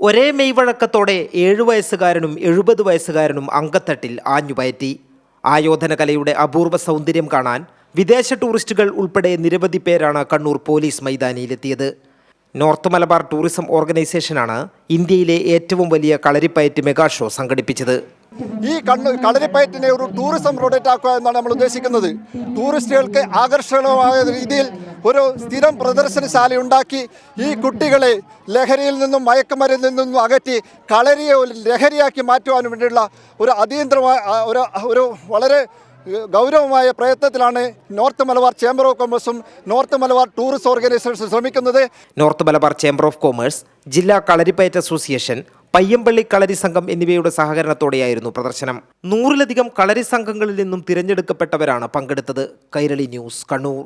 ഒരേ മെയ്വഴക്കത്തോടെ 7 വയസ്സുകാരനും 70 വയസ്സുകാരനും അങ്കത്തട്ടിൽ ആഞ്ഞുപയറ്റി. ആയോധന കലയുടെ അപൂർവ സൗന്ദര്യം കാണാൻ വിദേശ ടൂറിസ്റ്റുകൾ ഉൾപ്പെടെ നിരവധി പേരാണ് കണ്ണൂർ പോലീസ് മൈതാനിയിലെത്തിയത്. നോർത്ത് മലബാർ ടൂറിസം ഓർഗനൈസേഷനാണ് ഇന്ത്യയിലെ ഏറ്റവും വലിയ കളരിപ്പയറ്റ് മെഗാ ഷോ സംഘടിപ്പിച്ചത്. ഈ കളരിപ്പയറ്റിനെ ഒരു ടൂറിസം പ്രൊഡക്റ്റ് ആക്കുക എന്നാണ് നമ്മൾ ഉദ്ദേശിക്കുന്നത്. ടൂറിസ്റ്റുകൾക്ക് ആകർഷണമായ രീതിയിൽ ഒരു സ്ഥിരം പ്രദർശനശാല ഉണ്ടാക്കി ഈ കുട്ടികളെ ലഹരിയിൽ നിന്നും മയക്കുമരുന്നിൽ നിന്നും അകറ്റി കളരിയെ ലഹരിയാക്കി മാറ്റുവാൻ വേണ്ടിയുള്ള ഒരു അടിയന്തരമായ ഒരു വളരെ ഗൗരവമായ പ്രയത്നത്തിലാണ് നോർത്ത് മലബാർ ചേംബർ ഓഫ് കൊമേഴ്സും നോർത്ത് മലബാർ ടൂറിസം ഓർഗനൈസേഷനും ശ്രമിക്കുന്നത്. North Malabar chamber of commerce, ജില്ലാ കളരിപ്പയറ്റ് അസോസിയേഷൻ, പയ്യമ്പള്ളി കളരി സംഘം എന്നിവയുടെ സഹകരണത്തോടെയായിരുന്നു പ്രദർശനം. 100-ലധികം കളരി സംഘങ്ങളിൽ നിന്നും തിരഞ്ഞെടുക്കപ്പെട്ടവരാണ് പങ്കെടുത്തത്. കൈരളി ന്യൂസ്, കണ്ണൂർ.